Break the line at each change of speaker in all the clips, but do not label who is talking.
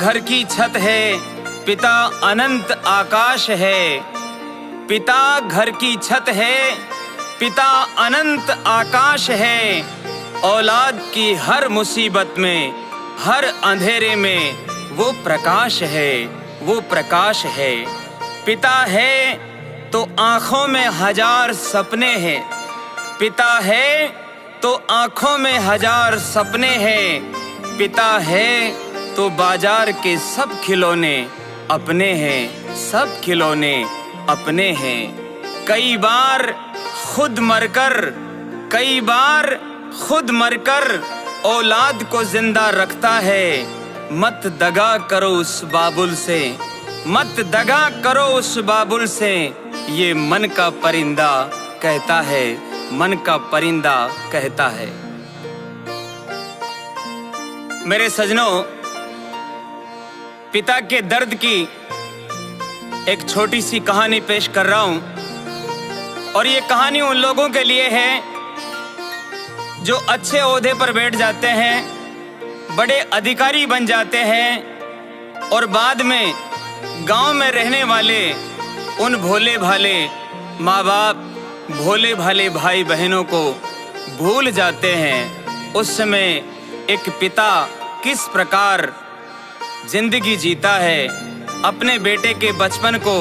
घर की छत है, पिता अनंत आकाश है। पिता घर की छत है, पिता अनंत आकाश है। औलाद की हर मुसीबत में, हर अंधेरे में वो प्रकाश है, वो प्रकाश है। पिता है तो आँखों में हजार सपने हैं। पिता है तो आँखों में हजार सपने हैं। पिता है तो बाजार के सब खिलौने अपने हैं, सब खिलौने अपने हैं। कई बार खुद मरकर औलाद को जिंदा रखता है। मत दगा करो उस बाबुल से, मत दगा करो उस बाबुल से, ये मन का परिंदा कहता है, मन का परिंदा कहता है। मेरे सजनों, पिता के दर्द की एक छोटी सी कहानी पेश कर रहा हूं। और ये कहानी उन लोगों के लिए है जो अच्छे ओहदे पर बैठ जाते हैं, बड़े अधिकारी बन जाते हैं और बाद में गांव में रहने वाले उन भोले भाले माँ बाप, भोले भाले भाई बहनों को भूल जाते हैं। उस समय एक पिता किस प्रकार जिंदगी जीता है, अपने बेटे के बचपन को,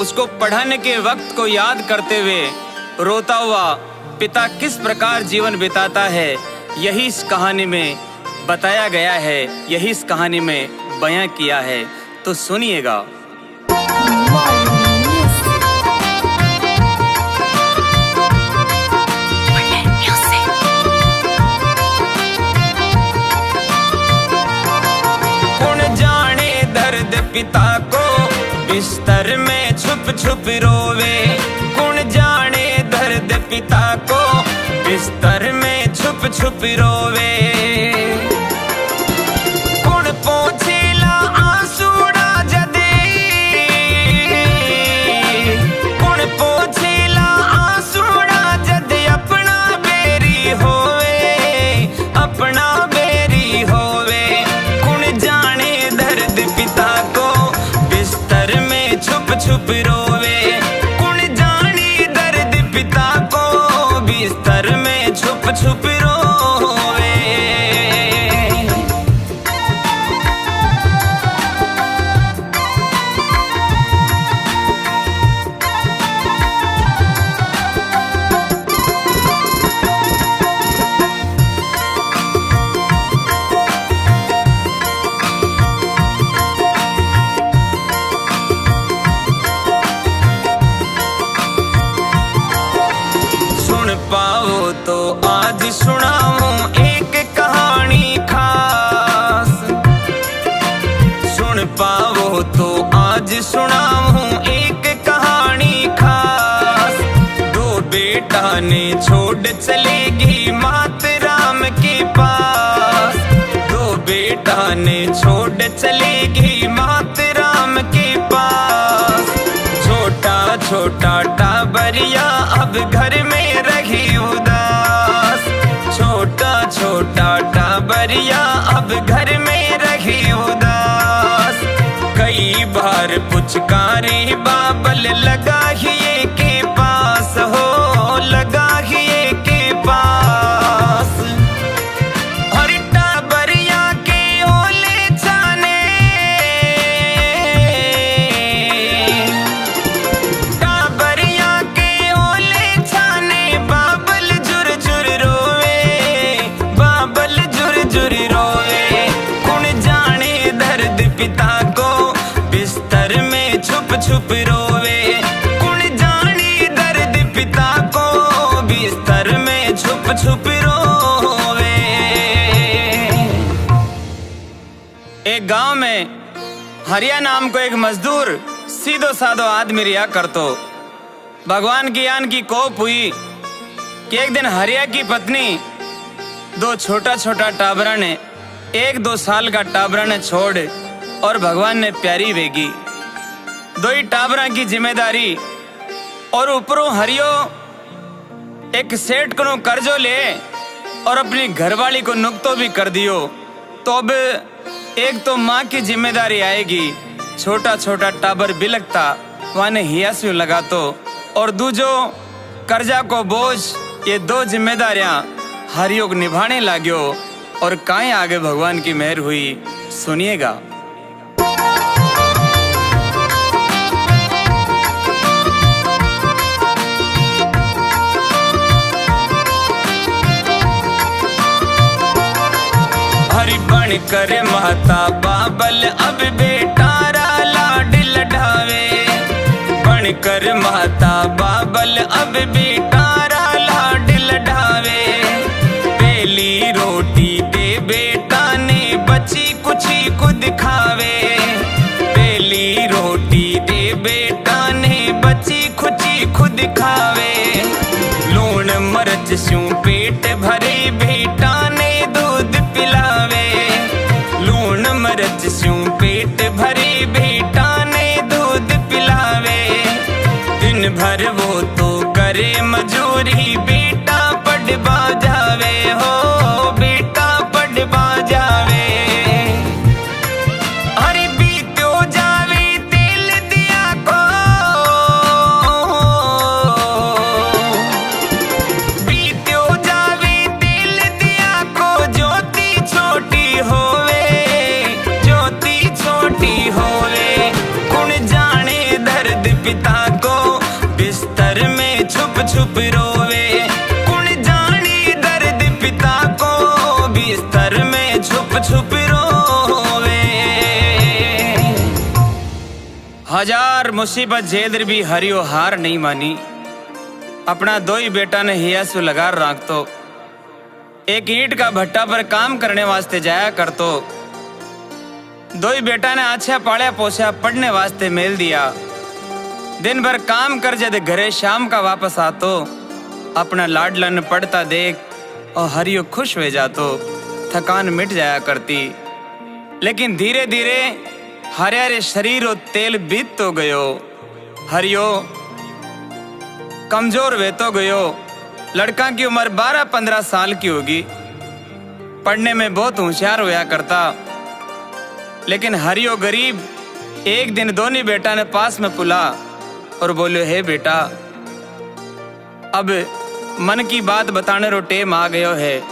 उसको पढ़ाने के वक्त को याद करते हुए रोता हुआ पिता किस प्रकार जीवन बिताता है, यही इस कहानी में बताया गया है, यही इस कहानी में बयां किया है। तो सुनिएगा। पिता को बिस्तर में छुप छुप रोवे, कौन जाने दर्द पिता को बिस्तर में छुप छुप रोवे। कौन पोंछेला आंसूड़ा जदे, कौन पोंछेला आंसूड़ा जदे अपना बेरी होवे, अपना बेरी होवे। कौन जाने दर्द पिता को छुप छुप रोवे, कौन जाने दर्द पिता को बिस्तर में छुप छुप रोवे। पाओ तो आज सुनाऊं एक कहानी खास, सुन पाओ तो आज सुनाऊं एक कहानी खास। दो बेटा ने छोड़ चलेगी मात राम के पास, दो बेटा ने छोड़ चलेगी मात राम के पास। छोटा छोटा टाबरिया अब घर में रही उदास, छोटा छोटा टाबरिया अब घर में रही उदास। कई बार पुचकारी बाबल लगा ही के पास हो, लगा ही के पास। हर टाबरिया के ओले जाने, टाबरिया के ओले जाने बाबल जुर जुर रोवे, बाबल जुर जुर रोवे। कौन जाने दर्द पिता को बिस्तर में छुप छुप रोवे, कौन जाने दर्द पिता को बिस्तर में छुप छुप रोवे। एक गांव में हरिया नाम को एक मजदूर सीधो साधो आदमी रिया करतो। भगवान की यान की कोप हुई कि एक दिन हरिया की पत्नी दो छोटा छोटा टाबरा ने, 1-2 साल का टाबरा ने छोड़ और भगवान ने प्यारी वेगी। दो ही टाबरा की जिम्मेदारी और ऊपरों हरियो एक सेठ को कर्जो ले और अपनी घरवाली को नुकतो भी कर दियो। तो अब एक तो माँ की जिम्मेदारी आएगी, छोटा छोटा टाबर बिलकता वाने हियासु लगा तो, और दूजो कर्जा को बोझ, ये दो जिम्मेदारियां हरियोग निभाने लाग्यो। और काहे आगे भगवान की मेहर हुई, सुनिएगा। हरि बन कर माता बाबल अब बेटारा लाड लढ़ावे, बन कर माता बाबल अब बेटारा लाड लढ़ावे। पहली रोटी दे बेटा ने बची कुछी को दिखावे, पहली रोटी दे बेटा ने बची खुची खुद दिखावे। लूण मरच स्यों पेट भरे बेटा ने दूध पिलावे, लूण मरच स्यों पेट भरे बेटा ने दूध पिलावे। दिन भर वो तो करे मजूरी, बेटा पढ़वा जावे हो, बेटा पढ़वा जावे। अरे बीतो जावे तेल दिया को, बीतो जावे तेल दिया को। ज्योति छोटी होवे, ज्योति छोटी होवे। कुण जाने दर्द पिता को, बिस्तर में छुप छुप रोवे। कुण जाने दर्द पिता को, बिस्तर में छुप छुप रोवे। हजार मुसीबत झेल भी हरियो हार नहीं मानी। अपना दो ही बेटा ने हियासु लगा राख तो, एक ईंट का भट्टा पर काम करने वास्ते जाया कर तो। दो ही बेटा ने अच्छा पालिया पोसा पढ़ने वास्ते मेल दिया। दिन भर काम कर जद घरे शाम का वापस आतो, अपना लाडलन पढ़ता देख और हरियो खुश हो जातो, थकान मिट जाया करती। लेकिन धीरे धीरे हरे शरीर और तेल बीत तो गयो, हरियो कमजोर वे तो गयो। लड़का की उम्र 12-15 साल की होगी, पढ़ने में बहुत होशियार होया करता। लेकिन हरियो गरीब एक दिन दोनों बेटा ने पास में पुला और बोले, हे बेटा, अब मन की बात बताने रो टेम आ गयो है।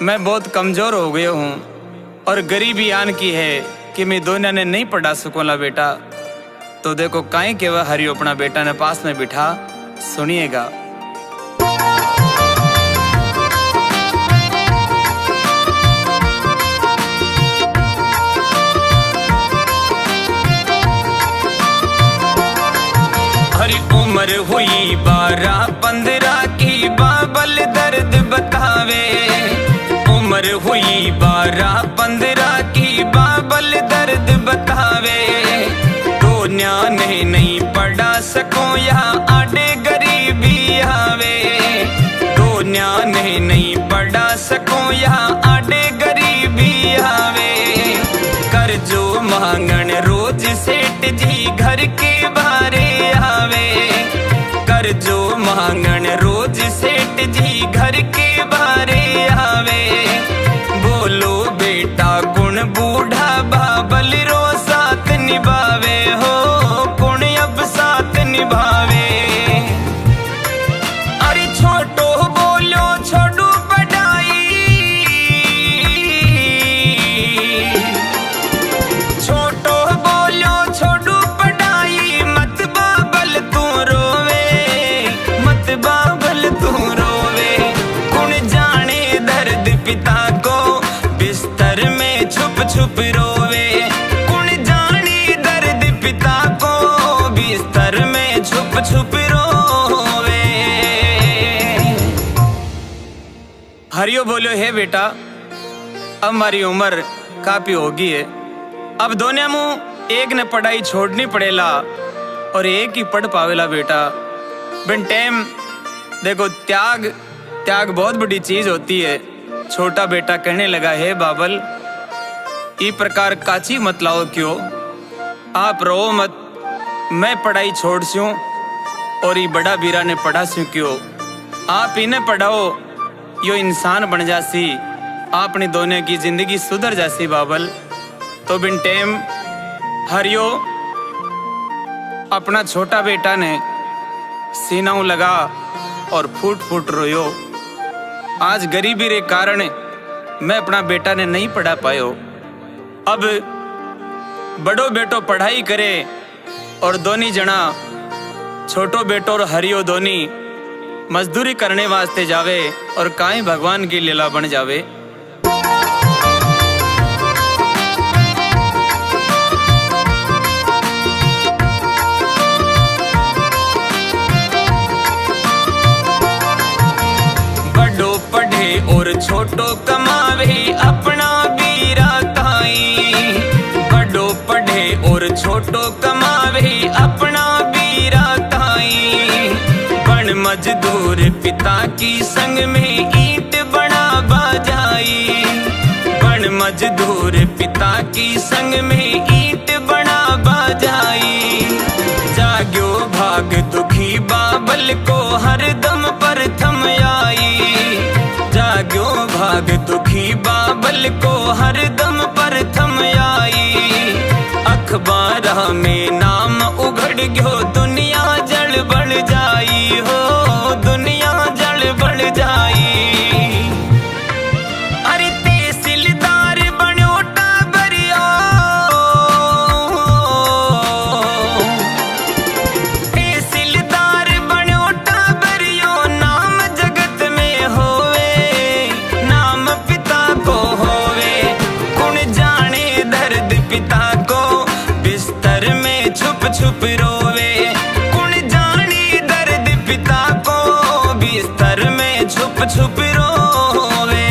मैं बहुत कमजोर हो गयो हूँ और गरीबी आन की है कि मैं दोनों ने नहीं पढ़ा सकोला बेटा। तो देखो काहे के वह हरियो अपना बेटा ने पास में बिठा, सुनिएगा। हरी उम्र हुई 12-15 की, बाबल दर्द बतावे। उम्र हुई 12-15 की, बाबल दर्द बतावे। तो न्याने नहीं पढ़ा सको यहाँ आडे गरीबी आवे, तो न्याने नहीं पढ़ा सको यहाँ आडे गरीबी आवे। कर जो मांगन रोज सेठ जी घर के बारे आवे, कर जो मांगन रोज सेठ जी घर के बारे आवे। बोलो बेटा कुण बूढ़ा बाबल रो साथ निभावे हो, कुण अब साथ निभावे। अरे छोटो बोलो छोड़ू पढ़ाई, छोटो बोलो छोड़ू पढ़ाई। मत बाबल तू रोवे, मत बाबल तू रोवे। कुण जाने दर्द पिता को, बिस्तर में छुप छुप रोवे। कुण जाने दर्द पिता को, बिस्तर में छुप छुप रोवे। हरियो बोलो, हे बेटा, अब हमारी उम्र काफी होगी है। अब दोनों मुँह एक ने पढ़ाई छोड़नी पड़ेला और एक ही पढ़ पावेला बेटा। बिन टाइम देखो त्याग, त्याग बहुत बड़ी चीज होती है। छोटा बेटा कहने लगा, हे बाबल, ई प्रकार काची मत लाओ क्यों, आप रो मत, मैं पढ़ाई छोड़ स्यूं और ये बड़ा बीरा ने पढ़ा स्यूं क्यों। आप इन्हें पढ़ाओ, यो इंसान बन जासी, आपने दोनों की जिंदगी सुधर जासी बाबल। तो बिन टेम हरियो अपना छोटा बेटा ने सीनाऊ लगा और फूट फूट रोयो। आज गरीबी रे कारण मैं अपना बेटा ने नहीं पढ़ा पायो। अब बड़ो बेटो पढ़ाई करे और दोनी जना छोटो बेटो और हरियो दोनी मजदूरी करने वास्ते जावे और काई भगवान की लीला बन जावे। बड़ो पढ़े और छोटो कमावे अपना बीरा ताई। बड़ो पढ़े और छोटो कमावे अपना बीरा ताई। बन मजदूर पिता की संग में ईंट बना बाजाई। बन मजदूर पिता की संग में ईंट बना बाजाई। जाग्यो भाग दुखी बाबल को हरदम प्रथम आई। जाग्यो भाग दुखी बाबल को हरदम प्रथम आई। अखबार में नाम उघड़ गयो दुनिया जल बढ़ जाई हो। दुनिया जल बढ़ जाई। अरे तहसीलदार बन्यो टाबरियो। तहसीलदार बन्यो टाबरियो नाम जगत में होवे। नाम पिता को होवे कुण जाने दर्द पिता को बिस्तर में छुप छुप रोवे। कुण जाने दर्द पिता को बिस्तर में छुप छुप रोवे।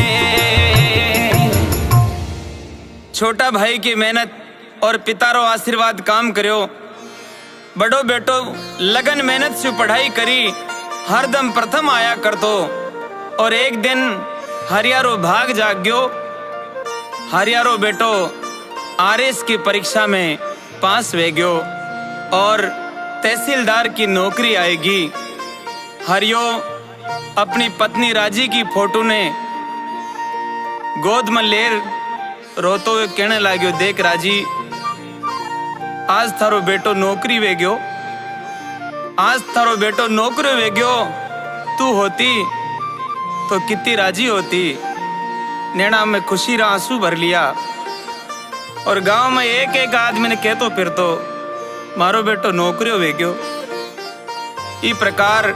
छोटा भाई की मेहनत और पितारो आशीर्वाद काम करो। बड़ो बेटो लगन मेहनत से पढ़ाई करी हरदम प्रथम आया कर तो। और एक दिन हरियारो भाग जाग्यो। हरियारो बेटो आरएस की परीक्षा में पास वे गयो और तहसीलदार की नौकरी आएगी। हरियो अपनी पत्नी राजी की फोटो ने गोद में लेर रोतो हुए कहने लाग्यो, देख राजी, आज थारो बेटो नौकरी वे गयो। आज थारो बेटो नौकरी वे गयो। तू होती तो कितनी राजी होती। नैना में खुशी रा आंसू भर लिया और गांव में एक एक आदमी ने कहतो फिर तो मारो बेटो नौकरियों वे गयो। ई प्रकार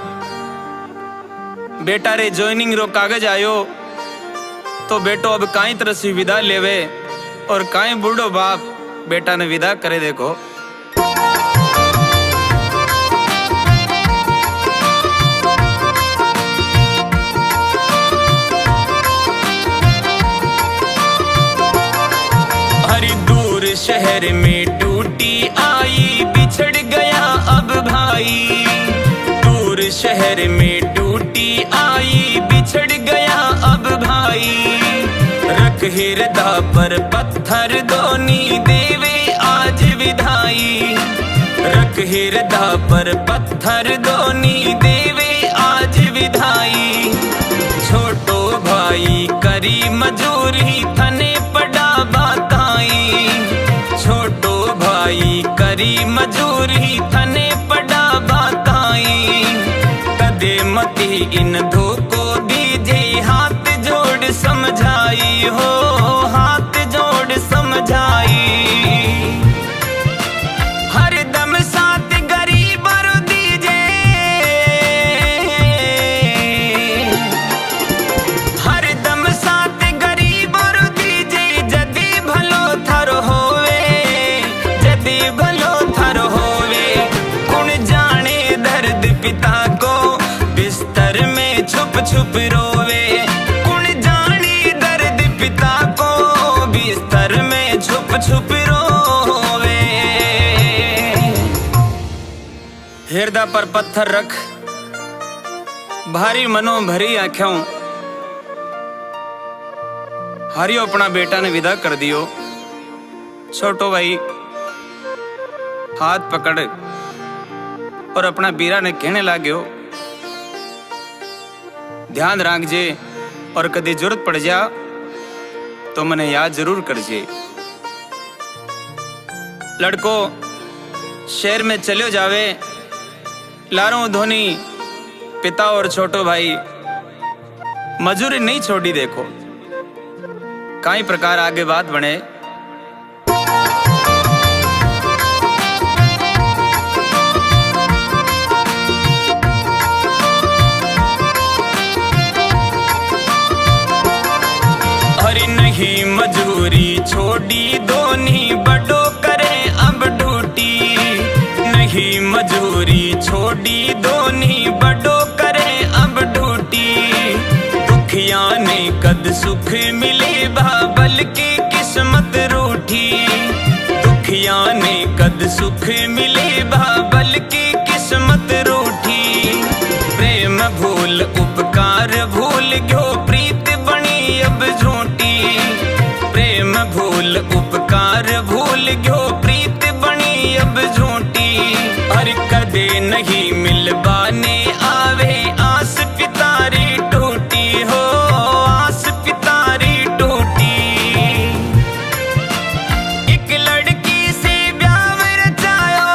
बेटा रे ज्वाइनिंग रो कागज आयो तो बेटो अब काई तरह से विदा लेवे और काई बूढ़ो बाप बेटा ने विदा करे। देखो हरी दूर शहर में टूटी आई बिछड़ गया अब भाई। दूर शहर में टूटी आई बिछड़ गया अब भाई। रख हृदय पर पत्थर दोनी देवे आज विधाई। रख हृदय पर पत्थर दोनी देवे आज विधाई। छोटो भाई करी मजूरी थने पड़ा बताई। छोटो भाई करी मजूरी थने पड़ा बताई। कदे मती इन धोको दीजे हाथ जोड़ समझाई हो। हाथ जोड़ समझाई। हरदम साथ गरीब रो दीजे। हरदम साथ गरीब रो दीजे। जदी भलो थर होवे। जदी भलो थर होवे। कुण जाने दर्द पिता को बिस्तर में छुप छुप रोवे। कुण जाने दर्द पिता को बिस्तर में छुप छुप रोवे। हृदय पर पत्थर रख भारी मनो भरी आंखों। हरियो अपना बेटा ने विदा कर दियो। छोटो भाई हाथ पकड़ और अपना बीरा ने कहने लाग्यो, ध्यान रखजे और कदी जरूरत पड़ जा तो मने याद जरूर करजे। लड़को शहर में चलो जावे, लारो धोनी पिता और छोटो भाई मजूरी नहीं छोड़ी। देखो काई प्रकार आगे बात बने। अरे नहीं मजूरी छोड़ी दोनी बड़ो करे अब ड्यूटी, नहीं मजूरी छोड़ी दोनी बड़ो करे अब ड्यूटी। दुखिया ने कद सुख मिले बाबल की किस्मत रूठी, दुखिया ने कद सुख मिले बाबल की किस्मत रूठी। प्रेम भूल उपकार भूल गयो प्रीत बनी अब झूठी, प्रेम भूल उपकार भूल गयो प्रीत बनी अब झूठी। हर कदे नहीं मिलबाने आवे आस पितारी टूटी हो, आस पितारी टूटी। एक लड़की से ब्याह रचायो,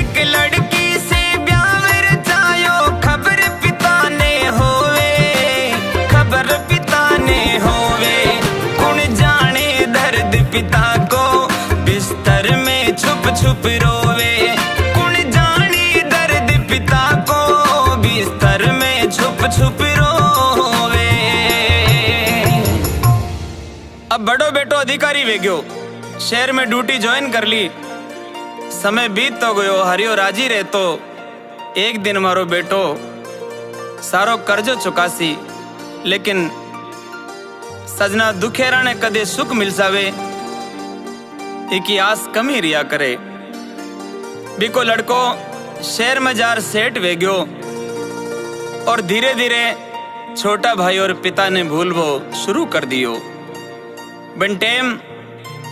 एक लड़की से ब्याह रचायो, खबर पिता ने होवे, खबर पिता ने होवे। कौन जाने दर्द पिता को बिस्तर में छुप छुप रोवे, कौन जाने दर्द पिता को बिस्तर में छुप छुप रोवे। अब बड़ो बेटो अधिकारी वे गयो, शहर में ड्यूटी ज्वाइन कर ली। समय बीत तो गयो, हरियो राजी रहतो। एक दिन मारो बेटो सारो कर्जो चुकासी, लेकिन सजना दुखेरा ने कदे सुख मिल जावे इकी आस कमी रिया करे। बिको लड़को शहर में जार सेठ वे गयो और धीरे धीरे छोटा भाई और पिता ने भूलवो शुरू कर दियो। बिन टेम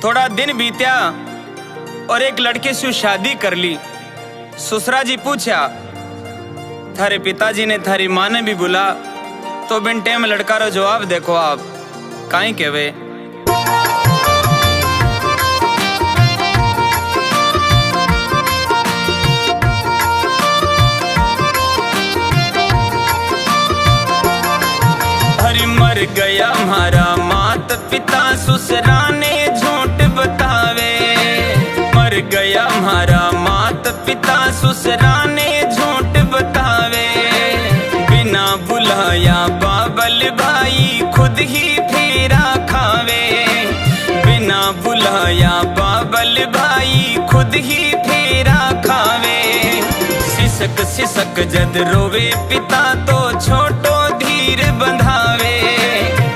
थोड़ा दिन बीत्या और एक लड़के से शादी कर ली। ससुरा जी पूछा थारे पिताजी ने थारी माँ ने भी बुला, तो बिन टेम लड़का रो जवाब देखो आप काई कहवे। हरि मर गया हमारा मात पिता ससुरा ने झूठ बतावे, मर गया हमारा मात पिता ससुरा ने झूठ बतावे। बिना बुलाया बाबल भाई खुद ही फेरा खावे, बिना बुलाया बाबल भाई खुद ही फेरा खावे। सिसक सिसक जद रोवे पिता तो छोटो धीर बंधावे,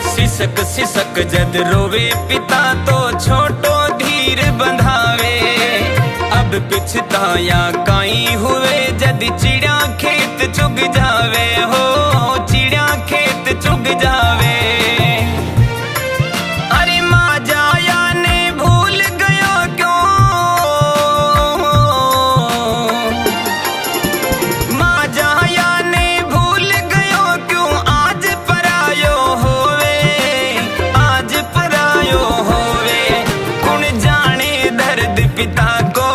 सिसक सिसक जद रोवे पिता तो छोटो धीर बंधावे। अब पिछताया काई हुए जद चिड़िया खेत चुग जावे हो, चिड़िया खेत चुग जावे। अरे माँ जाया ने भूल गयो क्यों, माँ जाया ने भूल गयो क्यों, आज परायो होवे, आज परायो होवे। कौन जाने दर्द पिता को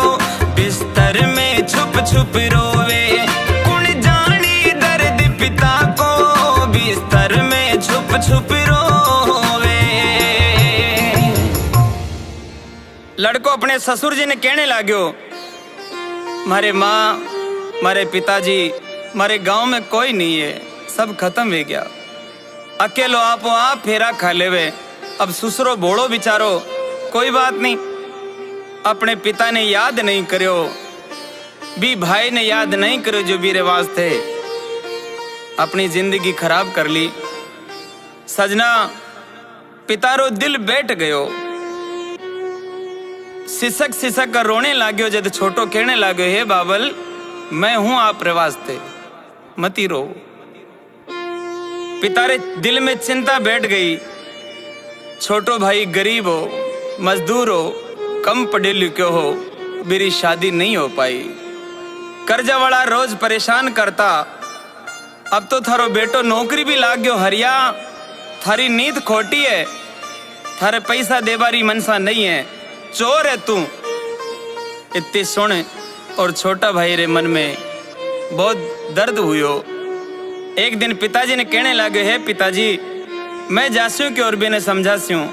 बिस्तर में छुप छुप रोवे, कौन जाने दर्द पिता को बिस्तर में छुप छुप रोवे। लड़को अपने ससुर जी ने कहने लाग्यो, मारे माँ मारे पिताजी मारे गांव में कोई नहीं है, सब खत्म हो गया, अकेलो आपो आप फेरा खा लेवे। अब ससुरो बोलो बिचारो, कोई बात नहीं, अपने पिता ने याद नहीं करो, भी भाई ने याद नहीं करो जो भी रिवाज थे, अपनी जिंदगी खराब कर ली। सजना पितारो दिल बैठ गयो, सिसक सिसक कर रोने लाग्यो। जद छोटो कहने लाग्यो, हे बाबल मैं हूं आप रिवाज थे, मती रो। पितारे दिल में चिंता बैठ गई, छोटो भाई गरीब हो, मजदूर हो, कम पढ़े लिखे हो, मेरी शादी नहीं हो पाई। कर्जा वाला रोज परेशान करता, अब तो थारो बेटो नौकरी भी लाग गयो, हरिया थारी नींद खोटी है, थारे पैसा देबारी मनसा नहीं है, चोर है तू। इतनी सुन और छोटा भाई रे मन में बहुत दर्द हुयो। एक दिन पिताजी ने कहने लगे, है पिताजी मैं जास्यूं की और भी ने समझास्यूं,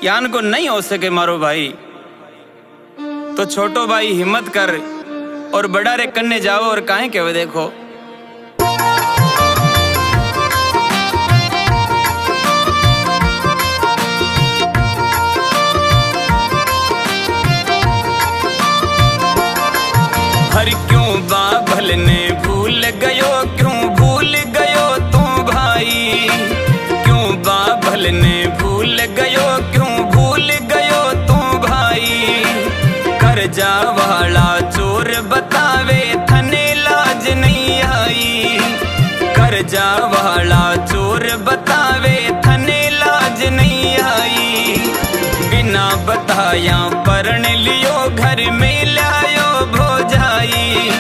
यान को नहीं हो सके मारो भाई। तो छोटो भाई हिम्मत कर और बड़ा रे कन्ने जाओ और काहे कहवे देखो। हर क्यों बाबल ने भूल गयो, क्यों भूल गयो तू भाई, क्यों बाबल ने भूल गयो, क्यों भूल गयो तू भाई। कर्जा वाला चोर बतावे थने लाज नहीं आई, कर्जा वाला चोर बतावे थने लाज नहीं आई। बिना बताया परण लियो घर में लायो भोजाई,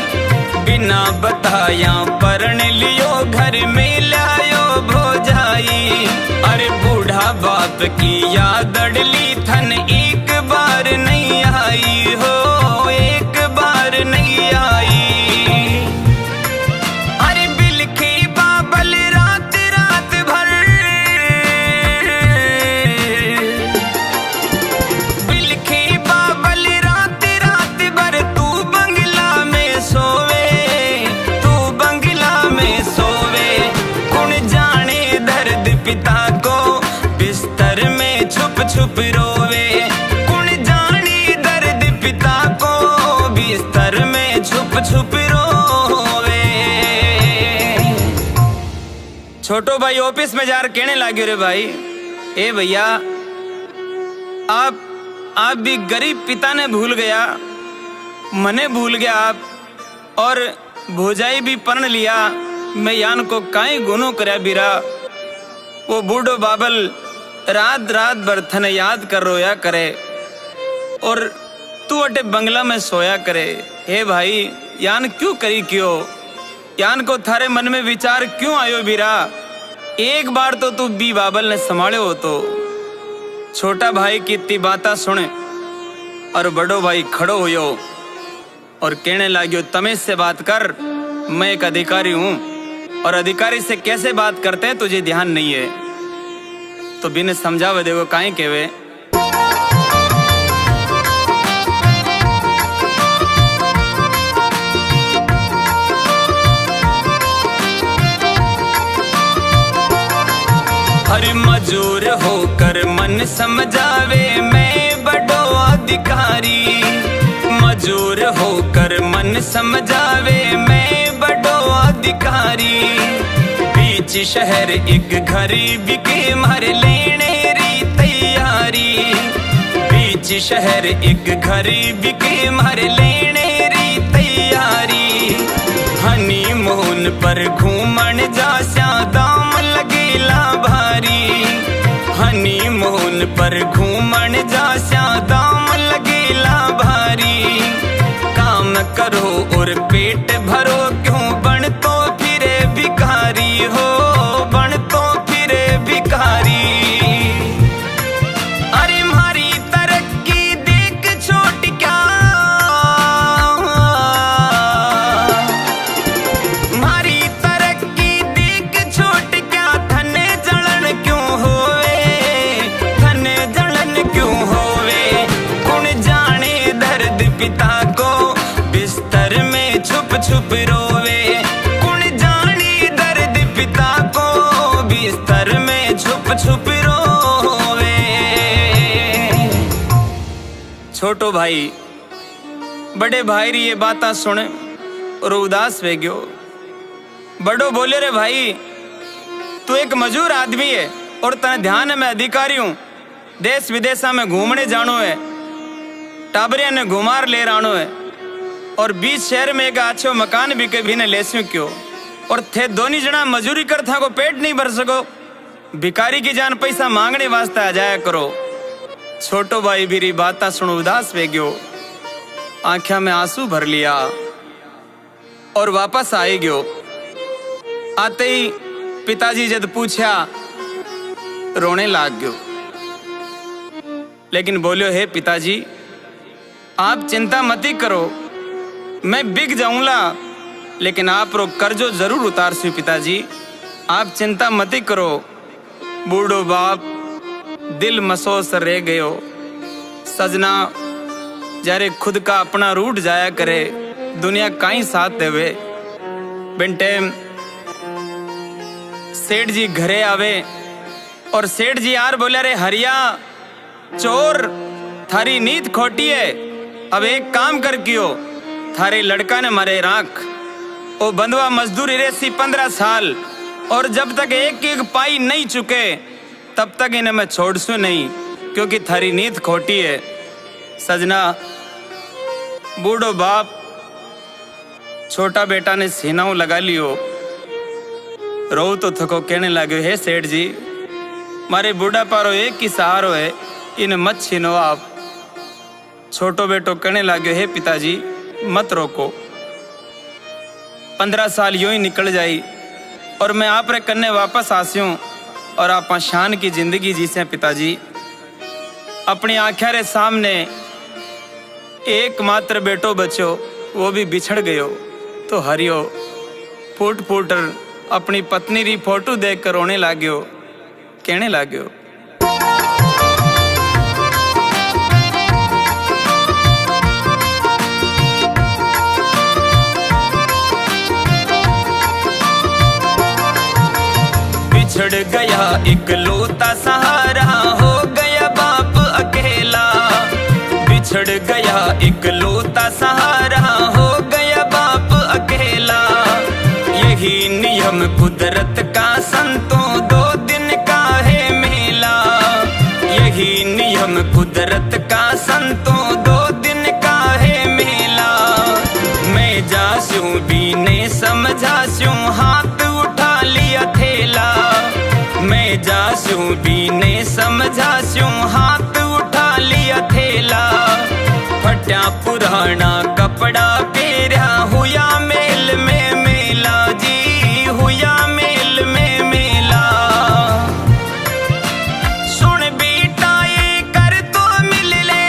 बिना बताया परण लियो घर में लायो भोजाई। अरे बूढ़ा बाप की याद अड़ली थन एक बार नहीं आई हो, एक बार नहीं आई। अरे बिलखी बाबल रात रात भर, बिलखी बाबल रात रात भर तू बंगला में सोवे, तू बंगला में सोवे। कौन जाने दर्द पिता को बिस्तर में छुप छुप रोवे, कौन जाने दर्द पिता को बिस्तर में छुप छुप रोवे। छोटो भाई ऑफिस में जार कहने लगे, रे भाई ए भैया आप भी गरीब पिता ने भूल गया, मने भूल गया आप, और भोजाई भी परण लिया। मैं यान को काई गुनो करया बिरा। वो बूढ़ो बाबल रात रात भर थने याद कर रोया करे और तू अटे बंगला में सोया करे। हे भाई यान क्यों करी क्यों, यान को थारे मन में विचार क्यों आयो बिरा। एक बार तो तू बी बाबल ने संभाले हो। तो छोटा भाई की इतनी बाता सुने और बड़ो भाई खड़ो हुयो और कहने लाग्यो, तमें से बात कर, मैं एक अधिकारी हूं और अधिकारी से कैसे बात करते हैं तुझे ध्यान नहीं है। तो बिन समझावे देखो काहे केवे। हर मजूर होकर मन समझावे मैं बड़ो अधिकारी, मजूर होकर मन समझावे मैं बड़ो अधिकारी। बीच शहर एक गरीब के मारे लेने री तैयारी, बीच शहर एक गरीब के मारे लेने री तैयारी। हनीमून पर घूमन जास्या दाम लगेला भारी, हनीमून पर घूमन जास्या दाम लगेला भारी। काम करो और पेट भरो, क्यों बन तो फिरे भिखारी हो, बन तो फिरे भिखारी। अरे मारी तरक्की देख छोट क्या, मारी तरक्की देख छोट क्या। थने जलन क्यों होवे, थने जलन क्यों होवे। कौन जाने दर्द पिता को बिस्तर में छुप छुप रोवे, कौन जाने दर्द पिता को बिस्तर में छुप छुप रोवे। छोटो भाई बड़े भाई री ये बाता सुन और उदास हो गयो। बड़ो बोले, रे भाई तू एक मजूर आदमी है और तने ध्यान है मैं अधिकारी हूं, देश विदेशा में घूमने जानो है, टाबरिया ने घुमार ले रानो है और बीच शहर में एक अच्छो मकान भी कभी ने लेस्यू क्यों। और थे दोनों जना मजूरी कर था को पेट नहीं भर सको, भिखारी की जान पैसा मांगने वास्ते आ जाया करो। छोटो भाई भी बाता सुन उदास हो गयो, आंखों में आंसू भर लिया और वापस आई गयो। आते ही पिताजी जब पूछा रोने लाग गयो। लेकिन बोलियो, हे पिताजी आप चिंता मत ही करो, मैं बिक जाऊंगा, लेकिन आप रो कर्जो जरूर उतार सू पिताजी, आप चिंता मत ही करो। बूढ़ो बाप दिल मसोस रह गयो। सजना जारे खुद का अपना रूट जाया करे, दुनिया काई साथ देवे। बिन टाइम सेठ जी घरे आवे और सेठ जी यार बोले, अरे हरिया चोर थारी नीत खोटी है, अब एक काम कर कियो, थारे लड़का ने मारे राख, ओ बंधवा मजदूरी रेसी 15 साल, और जब तक एक एक पाई नहीं चुके तब तक इन्हें मैं छोड़सू नहीं, क्योंकि थारी नीत खोटी है। सजना बूढ़ो बाप छोटा बेटा ने सीनाऊ लगा लियो, रो तो थको कहने लगे, हे सेठ जी मारे बूढ़ा पारो एक ही सहारो है, इन मत छीनो आप। छोटो बेटो कहने लगे, हे पिताजी मत रोको, 15 साल यूं ही निकल जाई और मैं आप रे कन्ने वापस आस्यूं और आप शान की जिंदगी जीसे। पिताजी अपनी आँखें रे सामने एकमात्र बेटो बचो, वो भी बिछड़ गयो। तो हरियो फूट फूट अपनी पत्नी री फोटो देख कर रोने लाग्यो, कहने लाग्यो, बिछड़ गया इकलौता सहारा, हो गया बाप अकेला। बिछड़ गया इकलौता सहारा, हो गया बाप अकेला। यही नियम कुदरत का संतों, 2 दिन का है मेला। यही नियम कुदरत का संतों, 2 दिन का है मेला। मैं जासूं भी ने समझासूं, हाथ उठा लिया थेला। मैं जासूं भी ने समझासूं, हाथ उठा लिया थेला। फटा पुराना कपड़ा पेरा, हुआ मेल में मेला जी, हुआ मेल में मेला। सुन बेटा ये कर तो मिल ले,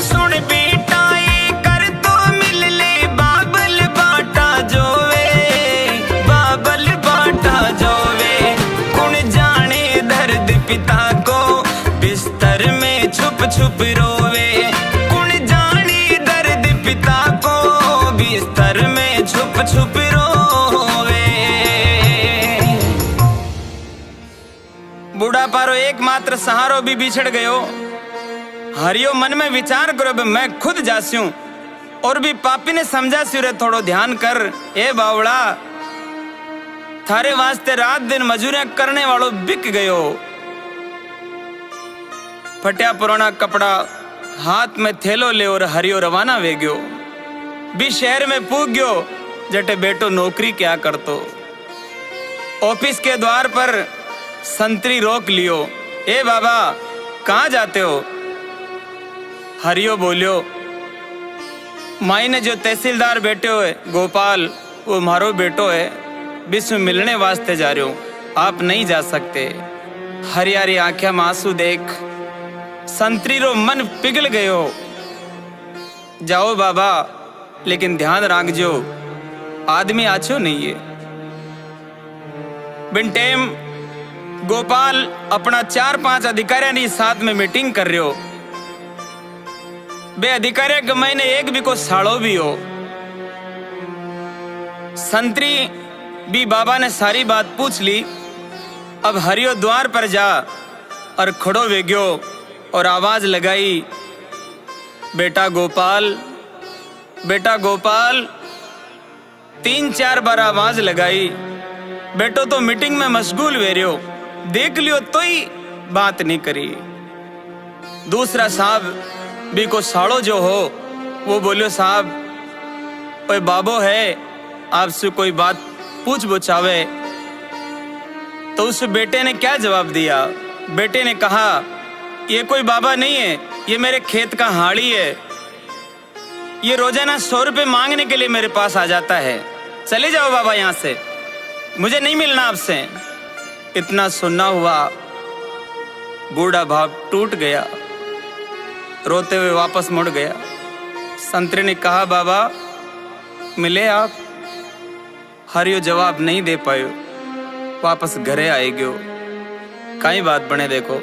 सुन बेटा ये कर तो मिल ले, बाबल बाटा जोवे, बाबल बाटा जोवे। कौन जाने दर्द पिता को, बिस्तर में छुप छुप रोवे। कौन जाने दर्द पिता को, बिस्तर में छुप छुप रोवे। बूढ़ा पारो एकमात्र सहारो भी बिछड़ गयो। हरियो मन में विचार करो, मैं खुद जास्यूं और भी पापी ने समझा रे, थोड़ो ध्यान कर। ए बावड़ा थारे वास्ते रात दिन मजूरियां करने वालों बिक गयो। फटिया पुराना कपड़ा हाथ में थेलो ले और हरियो रवाना वे गयो। भी शहर में पूग गयो, जटे बेटो नौकरी क्या करतो। ऑफिस के द्वार पर संतरी रोक लियो, ए बाबा कहाँ जाते हो। हरियो बोलियो, माई ने जो तहसीलदार बेटे हो गोपाल, वो मारो बेटो है, विश्व मिलने वास्ते जा रहे हो, आप नहीं जा सकते। हरियारी आंखें में आंसू देख संतरी रो मन पिघल गयो। जाओ बाबा, लेकिन ध्यान रखजो आदमी आछो नहीं है। बिन टाइम गोपाल अपना 4-5 अधिकारियों के साथ में मीटिंग कर रहे हो। बे अधिकारी के महीने एक भी को साड़ो भी हो। संतरी भी बाबा ने सारी बात पूछ ली। अब हरियो द्वार पर जा और खड़ो वेग्यो और आवाज लगाई, बेटा गोपाल, बेटा गोपाल। 3-4 बार आवाज लगाई। बेटो तो मीटिंग में मशगूल वे रहो, देख लियो तो ही बात नहीं करी। दूसरा साहब भी को साड़ो जो हो, वो बोलियो, साहब कोई बाबो है आपसे कोई बात पूछ बुछावे। तो उस बेटे ने क्या जवाब दिया। बेटे ने कहा, ये कोई बाबा नहीं है, ये मेरे खेत का हाड़ी है। ये रोजाना 100 रुपये मांगने के लिए मेरे पास आ जाता है। चले जाओ बाबा यहाँ से, मुझे नहीं मिलना आपसे। इतना सुनना हुआ बूढ़ा बाप टूट गया, रोते हुए वापस मुड़ गया। संतरे ने कहा, बाबा मिले आप? हरियो जवाब नहीं दे पायो, वापस घरे आए गयो। काई बात बने देखो।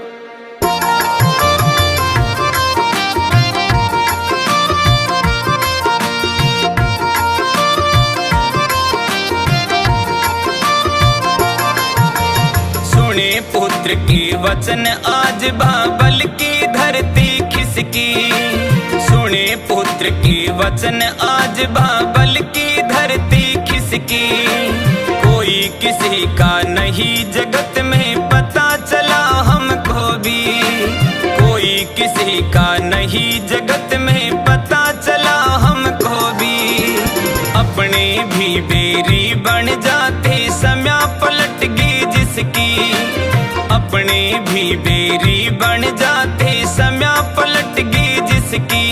सुने पुत्र की वचन आज बाबल की धरती खिसकी। सुने पुत्र की वचन आज बाबल की धरती खिसकी। कोई किसी का नहीं जगत में पता चला हमको भी। कोई किसी का नहीं जगत में पता चला हमको भी। अपने भी बेरी बन जाते समय पलट गई जिसकी। अपने भी बेरी बन जाते समय पलट गई जिसकी।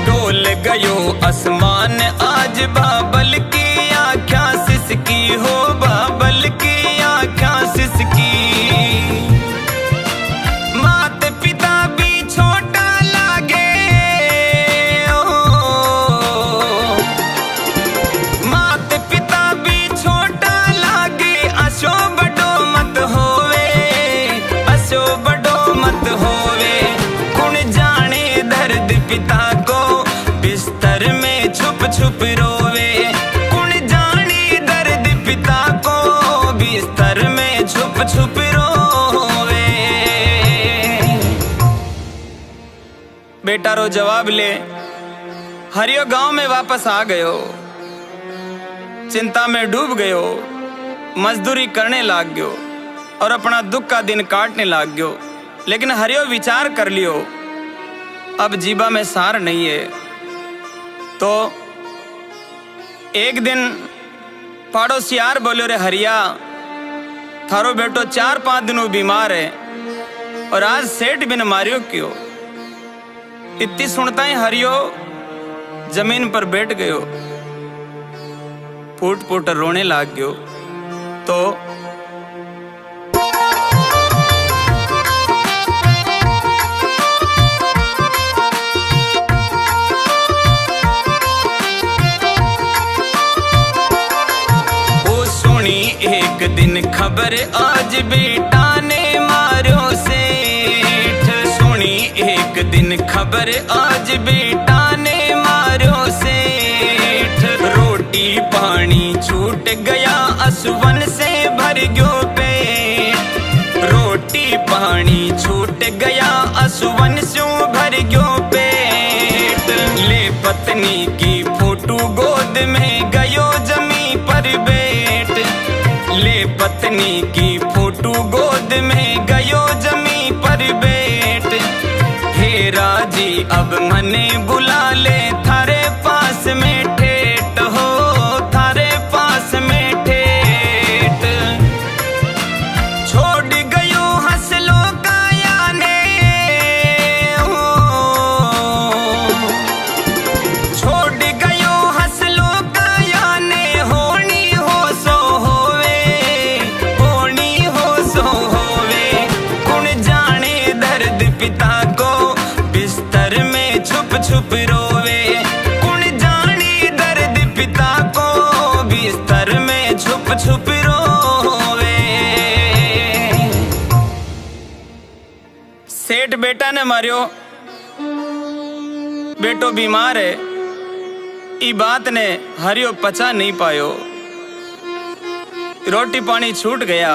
डोल गयो आसमान आज बाबल की आँखें सिसकी। हो बाबल की आँखें सिसकी। मात पिता भी छोटा लागे, मात पिता भी छोटा लागे। असो बड़ो मत होवे, असो बड़ो मत होवे। कुण जाने दर्द पिता को बिस्तर में छुप छुप रोवे। कुण जाने दर्द पिता को बिस्तर में छुप छुप रोवे। बेटा रो जवाब ले हरियो गांव में वापस आ गयो। चिंता में डूब गयो, मजदूरी करने लाग गयो और अपना दुख का दिन काटने लाग गयो। लेकिन हरियो विचार कर लियो अब जीबा में सार नहीं है। तो एक दिन पड़ोसियार बोलो, रे हरिया थारो बेटो 4-5 दिनों बीमार है और आज सेठ बिन मारियो क्यों। इतनी सुनता ही हरियो जमीन पर बैठ गयो, फूट फूट रोने लाग गयो। तो एक दिन खबर आज बेटा ने मारो सेठ। सुनी एक दिन खबर आज बेटा ने मारो सेठ। रोटी पानी छूट गया असुवन से भर गयो पेट। रोटी पानी छूट गया असुवन से भर गयो पेट। ले पत्नी की फोटो गोद में गयो जमी पर बैठ। ले पत्नी की फोटो गोद में गयो जमी पर बैठ। हे राजी अब मने बुला ले थारे पास में ठेठ। हो थारे पास में ठेठ। छोड़ गयो हंसलो का याने, छोड़ गयो हंसलो का याने। होनी हो सो होवे, होनी हो सो होवे। कुण जाने दर्द पिता को बिस्तर में छुप छुप रोवे। कुण जाने दर्द पिता को बिस्तर में छुप छुप रोवे। सेठ बेटा ने मारियो, बेटो बीमार है। ई बात ने हरियो पचा नहीं पायो। रोटी पानी छूट गया।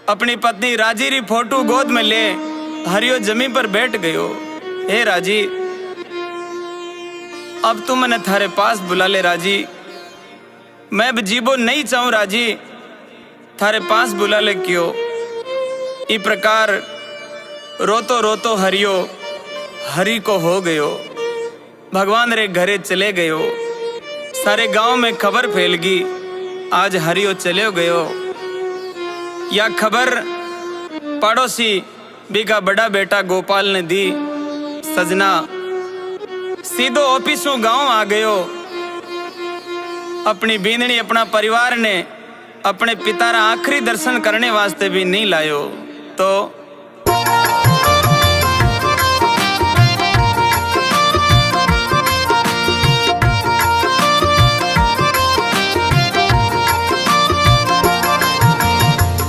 अपनी पत्नी राजी री फोटो गोद में ले हरियो जमीन पर बैठ गयो। हे राजी अब तू मैंने थारे पास बुला ले राजी। मैं अब जीबो नहीं चाहूं राजी, थारे पास बुला ले क्यों। इस प्रकार रोतो रोतो हरियो हरि को हो गयो। भगवान रे घरे चले गयो। सारे गांव में खबर फैल गई आज हरियो चले गयो। या खबर पड़ोसी बीका बड़ा बेटा गोपाल ने दी। सजना सीधो ऑफिसों गांव आ गयो। अपनी बींदनी अपना परिवार ने अपने पिता रा आखिरी दर्शन करने वास्ते भी नहीं लायो। तो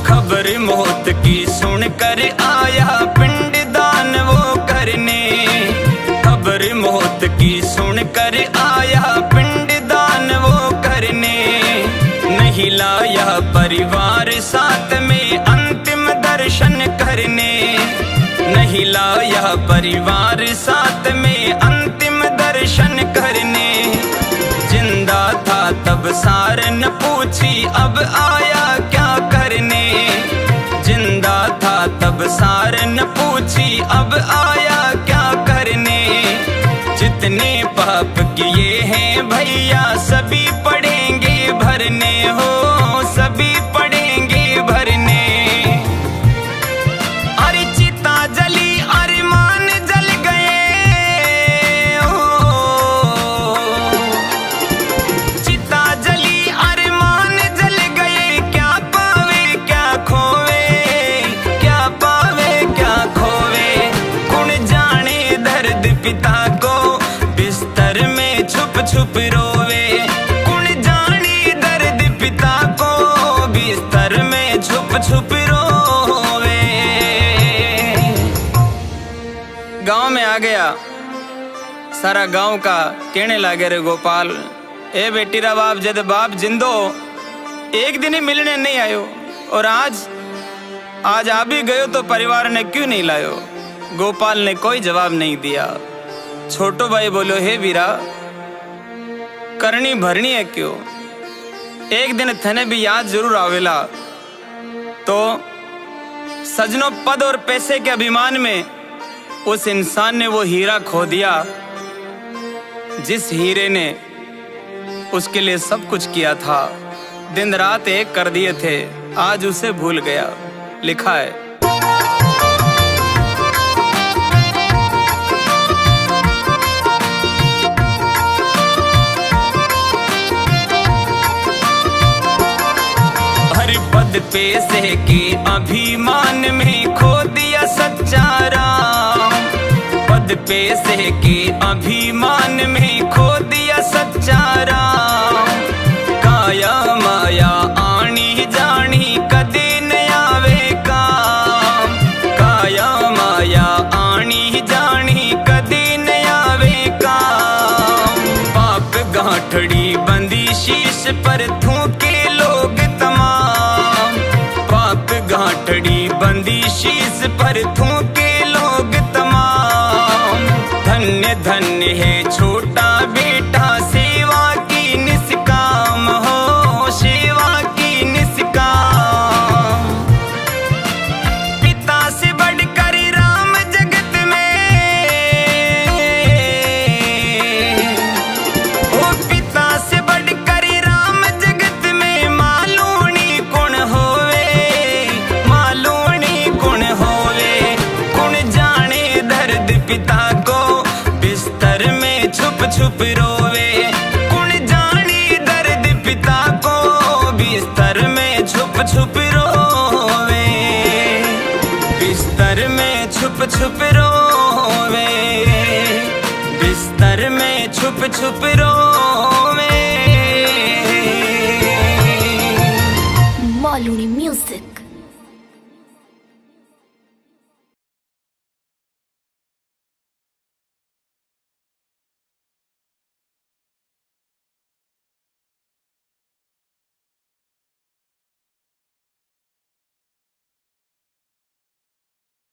खबर मौत की सुन कर आया पिंड दान वो करने। खबर मौत की सुन कर आया पिंड दान वो करने। नहीं लाया परिवार साथ में अंतिम दर्शन करने। नहीं लाया परिवार साथ में अंतिम दर्शन करने। जिंदा था तब सार न पूछी अब आया क्या करने। जिंदा था तब सार न पूछी अब आया क्या करने। जितने पाप किए हैं भैया सभी पड़ेंगे भरने हो, सभी पड़ेंगे भरने। अरे चिता जली अरमान जल गए हो। चिता जली अरमान जल गए। क्या पावे क्या खोवे, क्या पावे क्या खोवे। कौन जाने दर्द पिता को बिस्तर में छुप छुप रोवे। कौन जाने दर्द पिता को बिस्तर में छुप छुप रोवे। गांव में आ गया, सारा गांव का कहने लगे रे गोपाल, ए बेटी रा बाप जद बाप जिंदो एक दिन ही मिलने नहीं आयो, और आज आ भी गयो तो परिवार ने क्यों नहीं लायो। गोपाल ने कोई जवाब नहीं दिया। छोटो भाई बोलो, हे वीरा करनी भरनी है क्यों, एक दिन थने भी याद जरूर आवेला। तो सजनों पद और पैसे के अभिमान में उस इंसान ने वो हीरा खो दिया जिस हीरे ने उसके लिए सब कुछ किया था, दिन रात एक कर दिए थे, आज उसे भूल गया। लिखा है हर पद पैसे के अभिमान में खो दिया सच्चा राम। पद पैसे के अभिमान में खो दिया सच्चा राम। काया माया आनी जानी कदे न आवे काम। काया माया आनी जानी कदे न आवे काम। पाप गांठड़ी बंदी शीश पर थूके लोग तमाम। पाप गांठड़ी बंदी शीश पर थूके लोग तमाम। धन्य धन्य है छोटा बेटा सेवा की निष्काम हो, सेवा की निष्काम। पिता से बढ़कर राम जगत में, ओ पिता से बढ़कर राम जगत में। मालूनी कौन होवे, मालूनी कौन होवे। कौन जाने दर्द पिता को बिस्तर में छुप छुप रोवे। कौन जाने दर्द पिता को बिस्तर में छुप छुप रोवे। बिस्तर में छुप छुप रोवे। बिस्तर में छुप छुप रोवे।
Maluni Music.